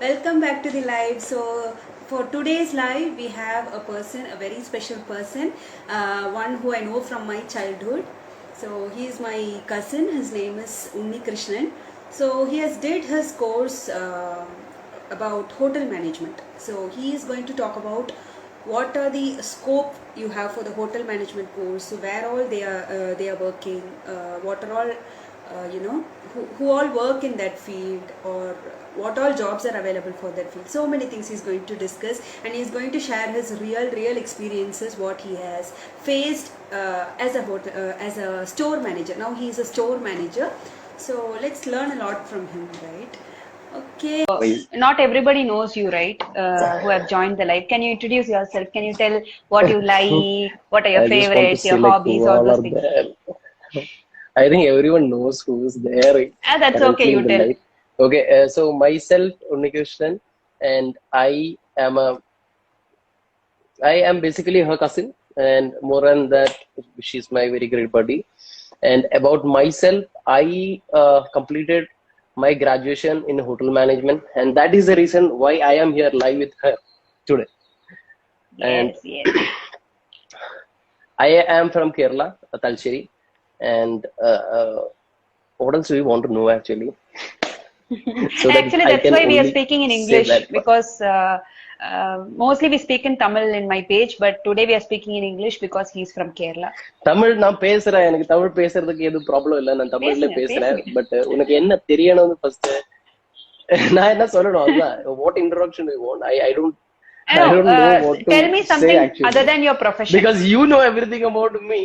Welcome back to the live. So for today's live, we have a person, a very special person, one who I know from my childhood. So he is my cousin. His name is Unnikrishnan. So he has did his course about hotel management. So he is going to talk about what are the scope you have for the hotel management course. So where all they are working, what are all who all work in that field, or what all jobs are available for that field. So many things he's going to discuss, and he's going to share his real experiences, what he has faced as a store manager. Now he is a store manager, so let's learn a lot from him, right? Okay. Not everybody knows you, right? Who have joined the live. Can you introduce yourself? Can you tell what you like? What are your I just want to favorites, your say like hobbies, who all all those are things? there. I think everyone knows who is there That's okay. currently You in the tell. life. Okay, so myself, Unnikrishnan, and I am basically her cousin, and more than that, she's my very great buddy. And about myself, I completed my graduation in hotel management, and that is the reason why I am here live with her today. And Yes, yes. I am from Kerala, Talcheri, and what else do you want to know actually? So that Actually, I that's can why we are only speaking in say English that part. because mostly we speak in Tamil in my page, but today we are speaking in English because he's from Kerala. Tamil நான் பேசுறேன், எனக்கு தமிழ் பேசுறதுக்கு எதுவும் problem இல்லை, நான் தமிழ்ல பேசுங்க, பேசுறேன். பேசுங்க. பட் உனக்கு என்ன தெரியணும் ஃபர்ஸ்ட்? நான் என்ன சொல்லணும் அதுதான். What introduction you want? I No, don't know what to tell me say something other actually, than your profession. because you know everything about me.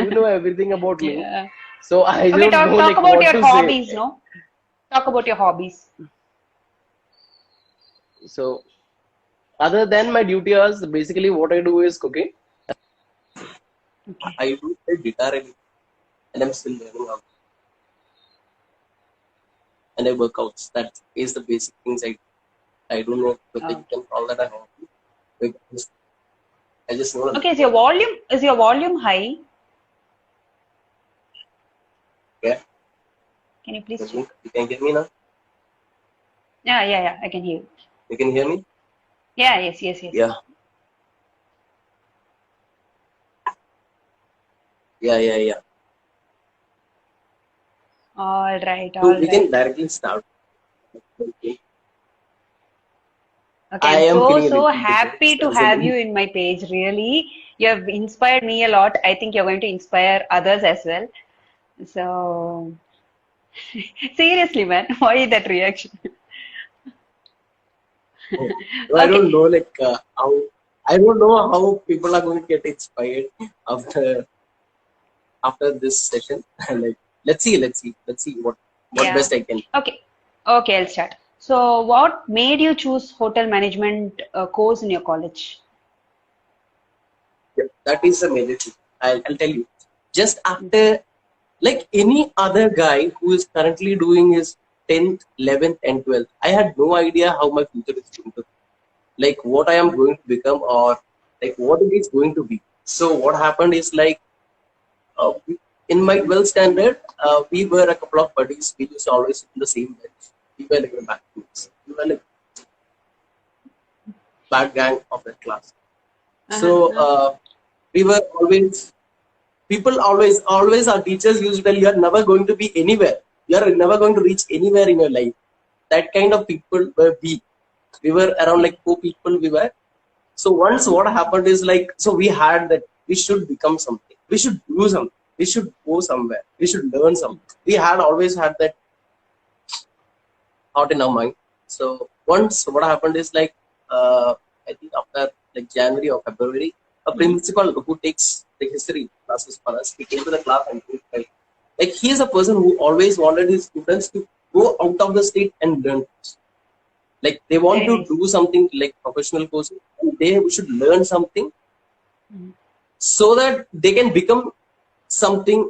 You know everything about me, Yeah. so I Okay, don't know talk like about what your to say. hobbies, no? Talk about your hobbies. So other than my duty hours, basically what I do is cooking. Okay. I do play guitar and I'm still learning how. And I work outs. That is the basic things I do. I don't know whether you can call that a hobby. Because I just know. Okay, is your volume high? Yeah. Can you please check? You can hear me now? Yeah, I can hear you. You can hear me? Yeah, yes. Yeah. Yeah. All right, So all we can right. directly start. Okay. Okay, I I'm am feeling a so little happy depressed to as a have you in my page. Really, you have inspired me a lot. I think you're going to inspire others as well. So, seriously, man, why that reaction? So I don't Okay, know like how I don't know how people are going to get inspired after this session. Like let's see what yeah. best I can. Okay, I'll start. So, what made you choose hotel management course in your college? Yeah, that is a major thing. I'll tell you. Just after, like any other guy who is currently doing his 10th, 11th, and 12th, I had no idea how my future is going to be. Like what I am going to become, or like what it is going to be. So what happened is like uh, in my 12th standard, we were a couple of buddies. We used to always sit in the same bench. We were like the back groups. We were like bad gang of that class. So Uh-huh. we were always people always our teachers used to tell you are never going to be anywhere. You are never going to reach anywhere in your life. That kind of people were we. We were around like 4 people we were. So once what happened is like, so we had that we should become something. We should do something. We should go somewhere. We should learn something. We had always had that thought in our mind. So once what happened is like, I think after like January or February, a Mhm. principal who takes the history classes for us, he came to the class and he felt like he is a person who always wanted his students to go out of the state and learn. Like they want Very to nice. do something like professional courses, and they should learn something Mhm. so that they can become something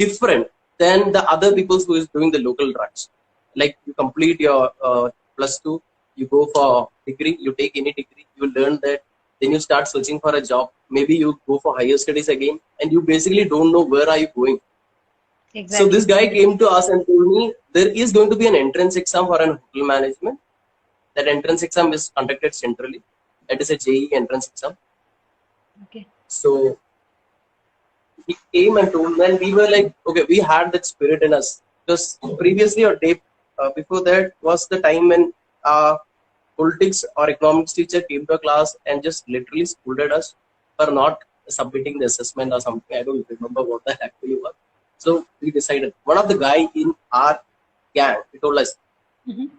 different than the other people who is doing the local drugs. Like you complete your +2, you go for degree, you take any degree, you learn that, then you start searching for a job. Maybe you go for higher studies again, and you basically don't know where are you going. So this Exactly. guy came to us and told me there is going to be an entrance exam for an hotel management. That entrance exam is conducted centrally. That is a JEE entrance exam. Okay. So he came and told, and we were like, okay, we had that spirit in us. Because previously or day before that was the time when politics or economics teacher came to a class and just literally scolded us for not submitting the assessment or something. I don't remember what that actually was. So we decided, one of the guy in our gang, he told us,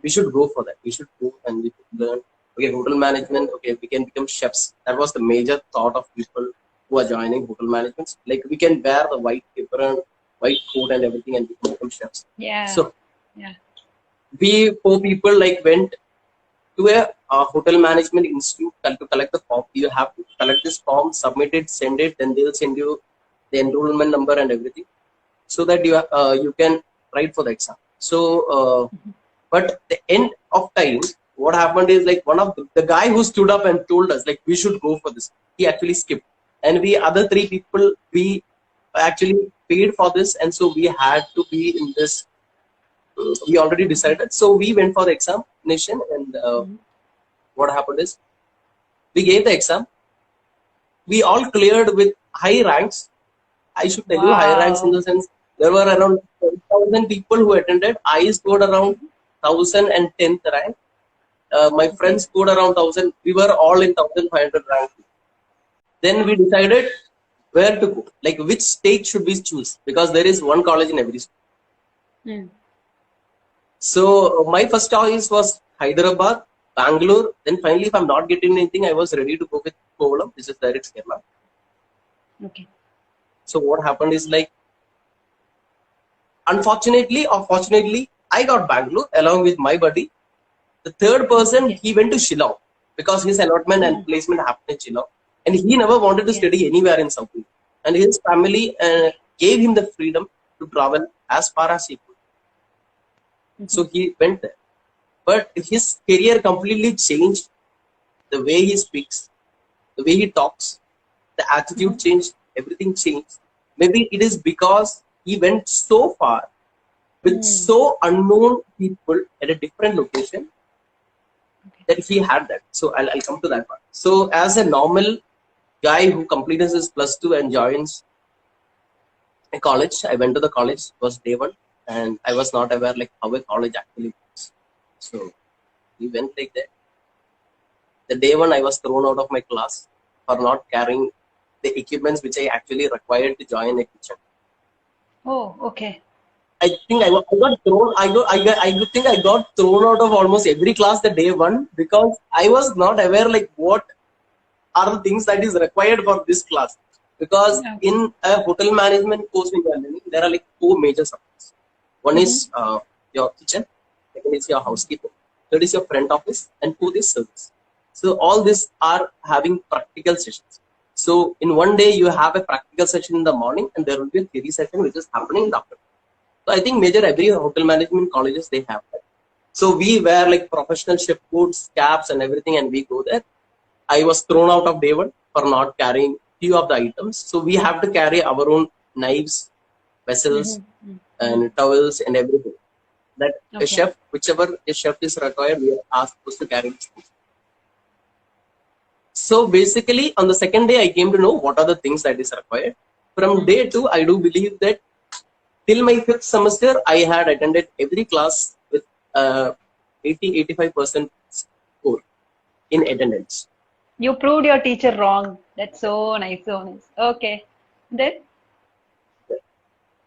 we should go for that. We should go and we should learn. Okay, hotel management. Okay, we can become chefs. That was the major thought of people who are joining hotel management. Like we can wear the white apron, white coat, and everything, and we can become chefs. Yeah. So Yeah. we four people like went to a hotel management institute to collect the form. You have to collect this form, submit it, send it, then they'll send you the enrollment number and everything, so that you can write for the exam. So. But the end of time, what happened is like one of the guy who stood up and told us like we should go for this. He actually skipped, and we other three people we actually paid for this, and so we had to be in this. We already decided, so we went for the examination, and what happened is we gave the exam. We all cleared with high ranks. I should tell you high ranks in the sense there were around 10,000 people who attended. I scored around 1,010th rank. My friends scored around 1,000. We were all in 1,500 rank. Then we decided where to go, like which state should we choose, because there is one college in every state. So my first choice was Hyderabad, Bangalore. Then finally, if I'm not getting anything, I was ready to go with Kovalam, which is direct Kerala. Okay. So what happened is like, unfortunately or fortunately, I got Bangalore along with my buddy. The third person, he went to Shillong because his allotment and placement happened in Shillong, and he never wanted to study anywhere in South India. And his family gave him the freedom to travel as far as he could. So he went there. But his career completely changed. The way he speaks, the way he talks, the attitude changed, everything changed. Maybe it is because he went so far with so unknown people at a different location that he had that. So I'll come to that part. So as a normal guy who completes his +2 and joins a college, I went to the college. It was day one, and I was not aware like how a college actually works. So we went like that. The day one, I was thrown out of my class for not carrying the equipments which I actually required to join a kitchen. Oh, okay. I think I got thrown. I think I got thrown out of almost every class the day one because I was not aware like what are the things that is required for this class. Because in a hotel management course in learning, there are like 4 major subjects. One is your kitchen, second is your housekeeping, third is your front office, and fourth is service. So all these are having practical sessions. So in one day you have a practical session in the morning, and there will be a theory session which is happening in the afternoon. So I think major every hotel management colleges they have that. So we wear like professional chef coats, caps, and everything, and we go there. I was thrown out of day one for not carrying few of the items. So we have to carry our own knives, vessels, and towels and everything. That a chef, whichever a chef is required, we are supposed to carry these things. So basically, on the second day, I came to know what are the things that is required. From day 2, I do believe that till my 5th semester, I had attended every class with 80-85% score in attendance. You proved your teacher wrong. That's so nice, so nice. Okay. Then?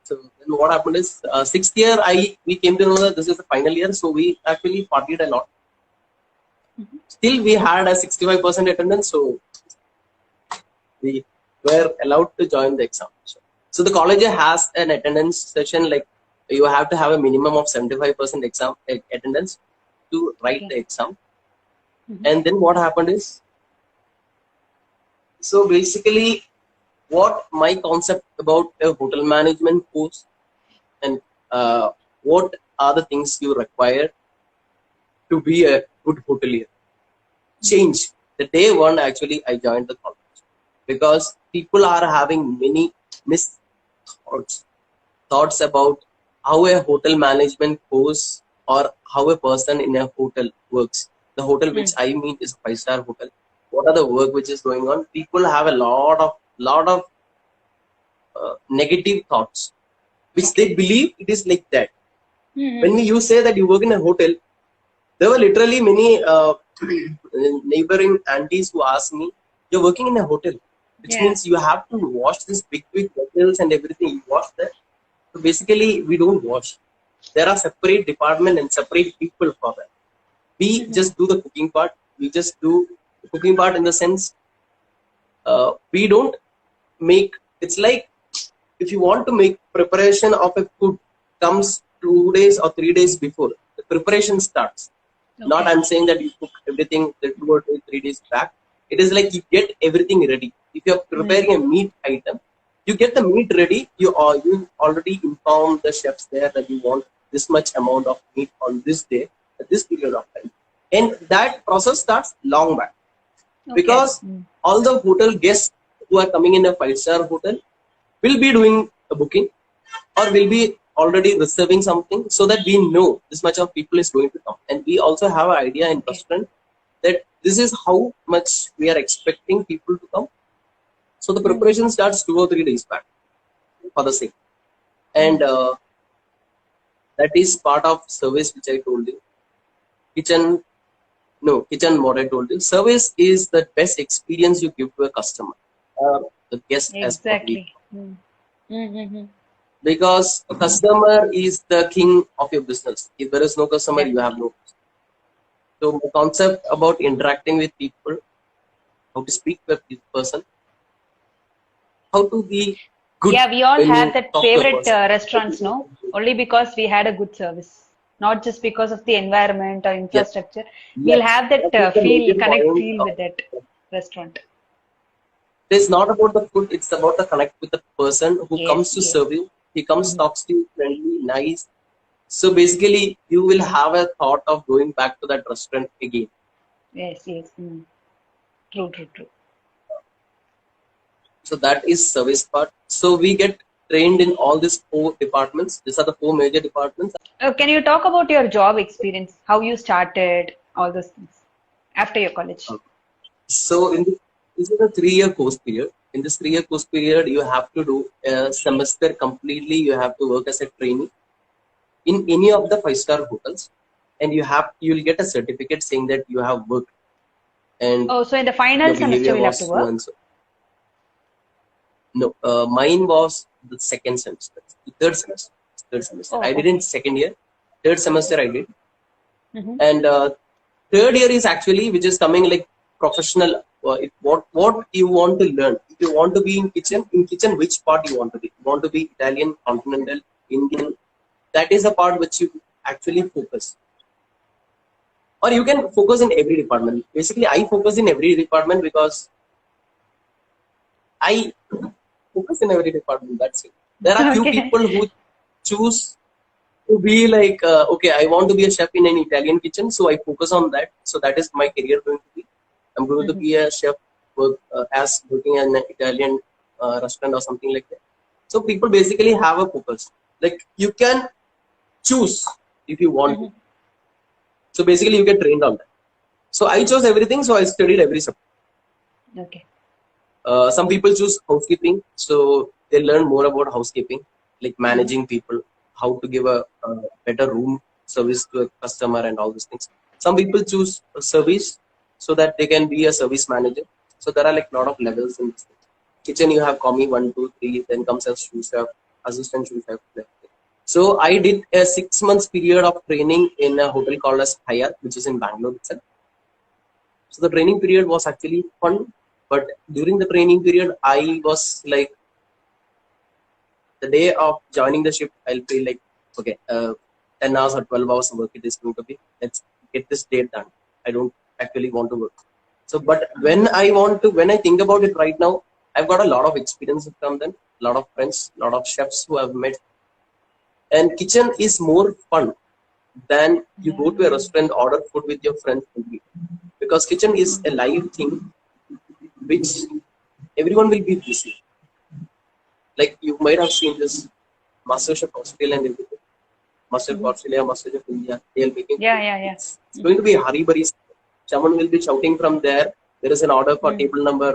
So then what happened is 6th year, we came to know that this is the final year. So we actually partied a lot. Still, we had a 65% attendance. So we were allowed to join the exam. So the college has an attendance session, like you have to have a minimum of 75% exam attendance to write the exam. And then what happened is, so basically what my concept about a hotel management course and what are the things you require to be a good hotelier change. The day one, actually, I joined the college because people are having many thoughts about how a hotel management course or how a person in a hotel works. The hotel which I mean is a 5-star hotel. What are the work which is going on? People have a lot of negative thoughts, which they believe it is like that. When you say that you work in a hotel, there were literally many neighboring aunties who asked me, "You're working in a hotel, which Yeah. means you have to wash this big vessels and everything. You wash that." So basically, we don't wash. There are separate department and separate people for that. We just do the cooking part. We just do the cooking part in the sense we don't make. It's like if you want to make preparation of a food comes 2 days or 3 days before the preparation starts. Not I'm saying that you cook everything the 2 or 3 days back. It is like you get everything ready. If you're preparing a meat item, you get the meat ready. You already inform the chefs there that you want this much amount of meat on this day at this period of time, and that process starts long back. Because all the hotel guests who are coming in a 5-star hotel will be doing a booking or will be already reserving something, so that we know this much of people is going to come, and we also have an idea in restaurant that this is how much we are expecting people to come. So the preparation starts 2 or 3 days back for the same, and that is part of service which I told you. Kitchen what I told you. Service is the best experience you give to a customer or the guest as Exactly. because a customer is the king of your business. If there is no customer, you have no business. So my concept about interacting with people, how to speak with this person, how to be good. Yeah, we all when have you that talk to a favorite person. restaurants, no? Only because we had a good service, not just because of the environment or Yes, infrastructure. yes, We'll have that that is the major point. feel with that restaurant. It is not about the food, it's about the connect with the person who comes Yes, to yes. serve you. He comes, talks to you friendly, nice. So basically, you will have a thought of going back to that restaurant again. Yes, yes. True, true, true. So that is service part. So we get trained in all these 4 departments. These are the 4 major departments. Can you talk about your job experience? How you started, all those things after your college? So this is a 3-year course period. In this 3-year course period, you have to do a semester completely. You have to work as a trainee in any of the 5-star hotels, and you'll get a certificate saying that you have worked and Oh, so in the final your semester behavior we'll was have to so work? and so. No, mine was the second semester, the third semester. Third semester. Oh, I okay. didn't second year. Third semester I did, Mm-hmm. and third year is actually which is coming like professional. What you want to learn? If you want to be in kitchen, which part you want to be? You want to be Italian, continental, Indian? That is a part which you actually focus, or you can focus in every department. Basically, I focus in every department because I focus in every department. That's it. There are few Okay. people who choose to be like, okay, I want to be a chef in an Italian kitchen, so I focus on that. So that is my career going to be. I'm going to be a chef, as working in an Italian restaurant or something like that. So people basically have a focus. Like you can choose if you want to. So basically, you get trained on that. So I chose everything. So I studied every subject. Okay. Some people choose housekeeping, so they learn more about housekeeping, like managing people, how to give a better room service to a customer, and all these things. Some people choose a service so that they can be a service manager. So there are like a lot of levels in this thing. Kitchen, you have commis 1, 2, 3, then comes as sous chef, assistant sous chef. So I did a 6 months period of training in a hotel called as Hyatt, which is in Bangalore itself. So the training period was actually fun, but during the training period, I was like, the day of joining the shift, I'll feel like, okay, 10 hours or 12 hours of work it is going to be. Let's get this date done. I don't actually want to work. So, but when I think about it right now, I've got a lot of experience from them, a lot of friends, a lot of chefs who I've met. And kitchen is more fun than you go to a restaurant, order food with your friends, because kitchen is a live thing which everyone will be busy. Like you might have seen this MasterChef Australia and everything. MasterChef Australia, MasterChef India, they are making food. Yeah. It's going to be a hurry burry. someone will be shouting from there. There is an order for table number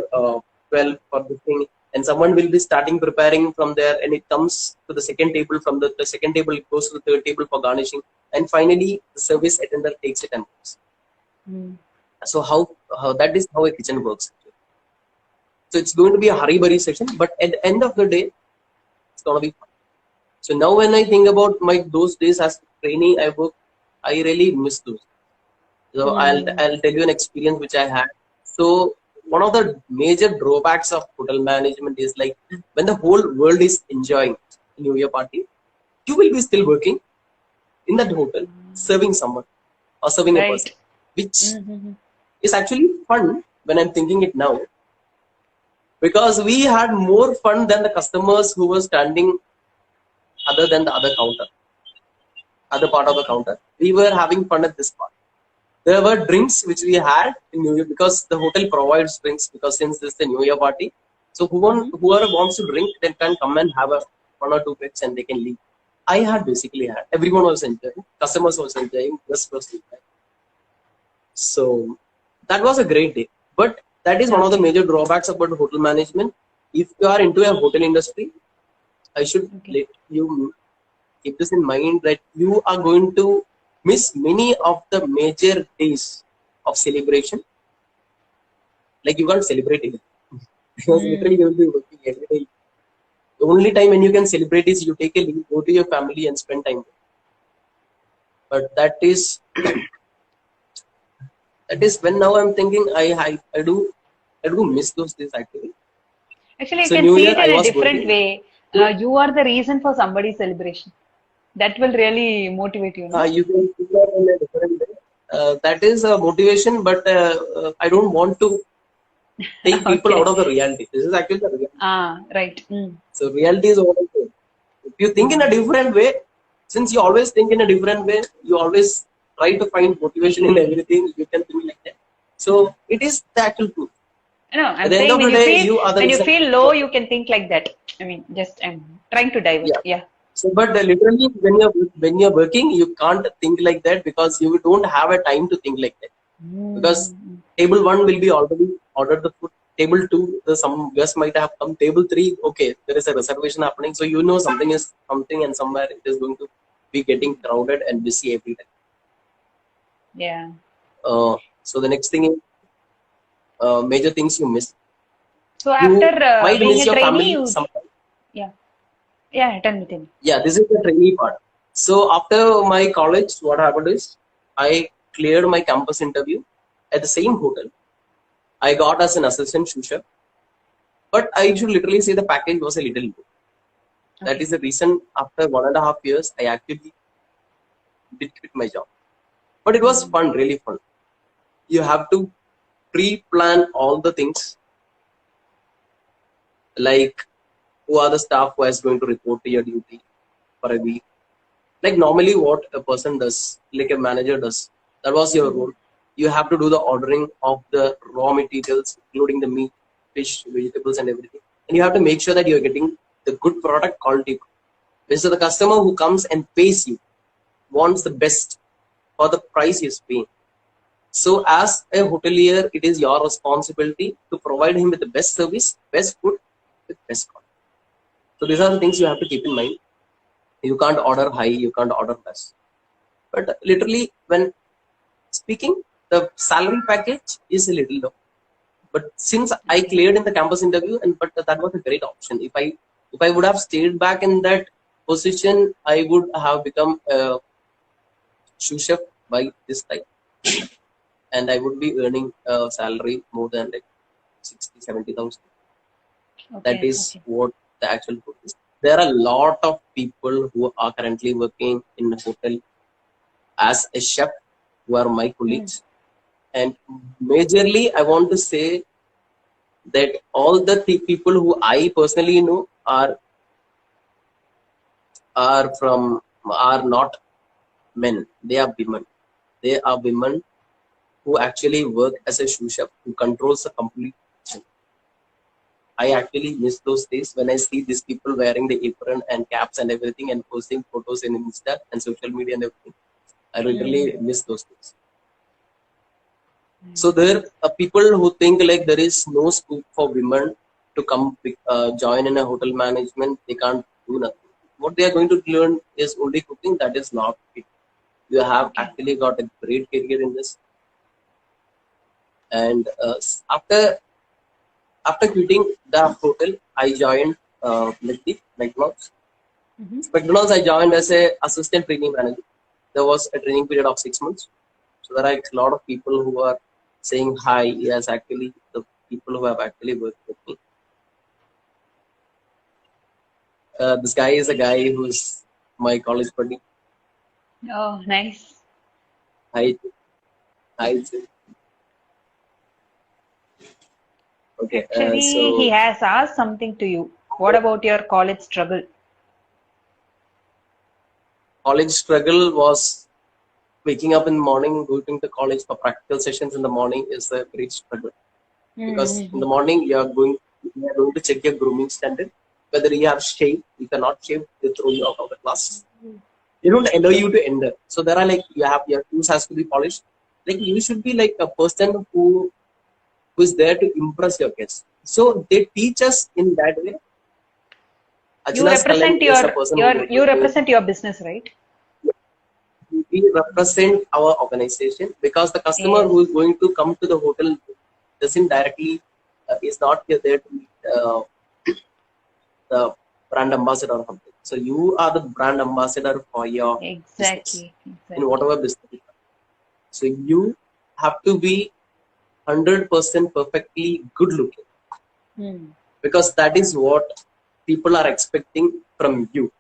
12 for this thing, and someone will be starting preparing from there, and it comes to the second table. From the second table, it goes to the third table for garnishing, and finally the service attendant takes it and goes. So how that is how a kitchen works. So it's going to be a hurry-burry session, but at the end of the day, it's gonna be fun. So now when I think about those days as trainee, I really miss those. So I'll tell you an experience which I had. So one of the major drawbacks of hotel management is like when the whole world is enjoying New Year party, you will be still working in that hotel, serving someone or serving a person, which is actually fun when I'm thinking it now, because we had more fun than the customers who were standing other than the other part of the counter. We were having fun at this part. There were drinks which we had in New Year because the hotel provides drinks, because since this is the New Year party, so whoever wants to drink, they can come and have one or two bits and they can leave. I had basically had. Everyone was enjoying. Customers was enjoying. Guests was enjoying. So that was a great day. But that is one of the major drawbacks about hotel management. If you are into a hotel industry, I should let you keep this in mind, that you are going to miss many of the major days of celebration. Like you can't celebrate it because literally you will be working every day. The only time when you can celebrate is you take a leave, go to your family and spend time. But that is when now I'm thinking I do miss those days actually. Actually, you So can New see Year it in I a was different working. way. You are the reason for somebody's celebration. That will really motivate you, no? You can see that in a different way. That is a motivation, but I don't want to take people out of the reality. This is actually the reality. Right. So reality is what I say. If you think in a different way, since you always think in a different way, you always try to find motivation in everything. You can think like that. So it is the actual truth. No, At I'm the end saying of the day, you are the when you result. feel low, you can think like that. I mean, just I'm trying to divert. Yeah. So, but literally, when you're working, you can't think like that because you don't have a time to think like that. Because table 1 will be already ordered the food. Table 2, some guest might have come. Table 3, okay, there is a reservation happening. So you know something and somewhere it is going to be getting crowded and busy every time. Yeah. So the next thing is major things you miss. So You after might being miss a your trainee, family sometimes. yeah, tell me. Yeah, this is the trainee part. So after my college, what happened is I cleared my campus interview at the same hotel. I got as an assistant sous chef, but I should literally say the package was a little low. That is the reason after 1.5 years, I actually did quit my job. But it was fun, really fun. You have to pre-plan all the things, like who are the staff who is going to report to your duty for a week. Like normally what a person does, like a manager does, that was your role. You have to do the ordering of the raw materials, including the meat, fish, vegetables and everything. And you have to make sure that you're getting the good product quality. So the customer who comes and pays you wants the best for the price he's paying. So as a hotelier, it is your responsibility to provide him with the best service, best food, with best quality. So these are the things you have to keep in mind. You can't order high, you can't order less. But literally, when speaking, the salary package is a little low. But since I cleared in the campus interview, but that was a great option. If I would have stayed back in that position, I would have become a sous chef by this time, and I would be earning a salary more than like 60,000-70,000. That is what the actual food is. There are a lot of people who are currently working in a hotel as a chef who are my colleagues. And majorly, I want to say that all the people who I personally know are not men. They are women. They are women who actually work as a sous chef, who controls the complete kitchen. I actually miss those days when I see these people wearing the apron and caps and everything and posting photos in Insta and social media and everything. I literally miss those days. So there are people who think like there is no scope for women to come join in a hotel management. They can't do nothing. What they are going to learn is only cooking. That is not it. You have Okay. actually got a great career in this. And after quitting the hotel, I joined McDonald's. Mm-hmm. McDonald's I joined as a assistant training manager. There was a training period of 6 months. So there are a lot of people who are saying hi. Yes, actually the people who have actually worked with me. This guy is a guy who's my college buddy. Oh, nice. Hi, hi. Okay, Actually, he so has asked something to you. What about your college struggle? college struggle was waking up in the morning, going to college for practical sessions in the morning is a great struggle because in Mm-hmm. the morning you are going to check your grooming standard, whether you have shaved. If you're not shaved, they throw you out of the class. They don't allow you to enter. So there are like you have your shoes has to be polished. Like you should be like a person who is there to impress your guests. So they teach us in that way. You Ajna's represent Kalan is a person who worked you with me. represent your business, right? We represent our organization because the customer Yes. who is going to come to the hotel doesn't directly is not there to meet the brand ambassador or something. So you are the brand ambassador for your business Exactly. in Exactly. whatever business. You are. So you have to be 100% perfectly good looking Hmm. because that is what people are expecting from you.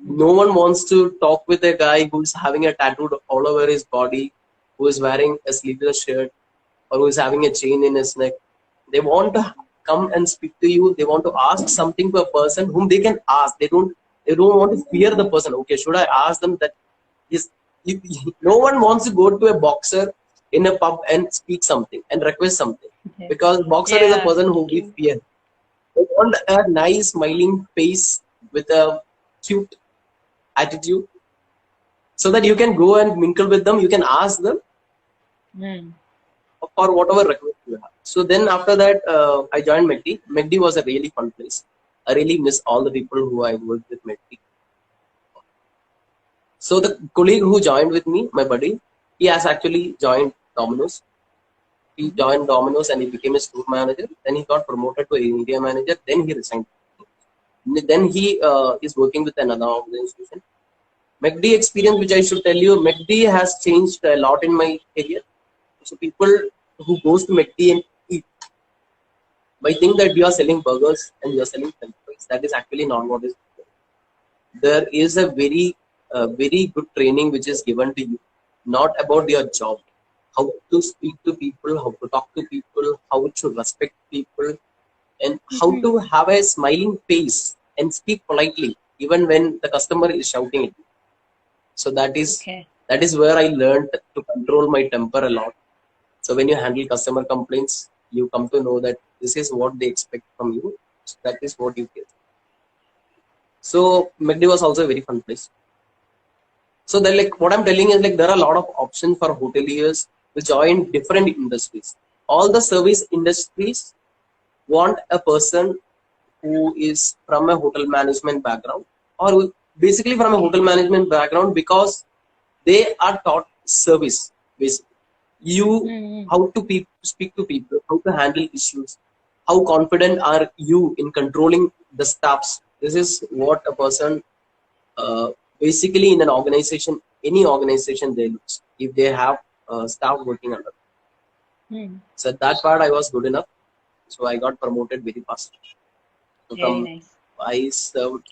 Hmm. No one wants to talk with a guy who's having a tattooed all over his body, who is wearing a sleeveless shirt, or who is having a chain in his neck. They want to come and speak to you. They want to ask something to a person whom they can ask. They don't want to fear the person. Okay, should I ask them that? Is no one wants to go to a boxer in a pub and speak something and request something because boxer is a Yeah. person who we fear. They want a nice smiling face with a cute attitude so that you can go and mingle with them. You can ask them Hmm. for whatever request you have. So then after that, I joined McD. McD was a really fun place. I really miss all the people who I worked with McD. So the colleague who joined with me, my buddy, he has actually joined Domino's. He Mhm. joined Domino's and he became a store manager. Then he got promoted to area manager. Then he resigned. Then he is working with another organization. McD experience, which I should tell you, McD has changed a lot in my career. So people who goes to McD and eat by think that you are selling burgers and you are selling french fries. That is actually not what is. There is a very good training which is given to you, not about your job, how to speak to people, how to talk to people, how to respect people, and how Mhm. to have a smiling face and speak politely, even when the customer is shouting at you. So Okay. that is where I learned to control my temper a lot. So when you handle customer complaints, you come to know that this is what they expect from you. So that is what you get. So McD was also a very fun place. So then like what I'm telling is like there are a lot of options for hoteliers to join different industries. All the service industries want a person who is from a hotel management background or basically from a Okay. hotel management background because they are taught service basically. You Mm-hmm. how to speak to people, how to handle issues, how confident are you in controlling the staffs. This is what a person uh, basically in an organization, any organization they lose if they have staff working under. Hmm. So that part I was good enough, so I got promoted very fast. So Very from nice. I served,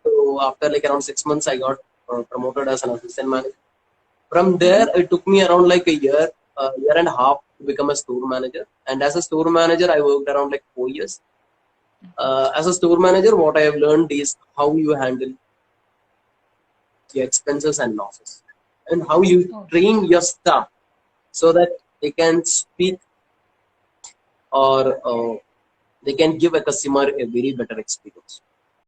so after like around 6 months I got promoted as an assistant manager. From Mm-hmm. there it took me around like a year and a half to become a store manager. And as a store manager I worked around like 4 years. As a store manager, what I have learned is how you handle your expenses and losses and how you Oh, train your staff so that they can speak or they can give a customer a very better experience.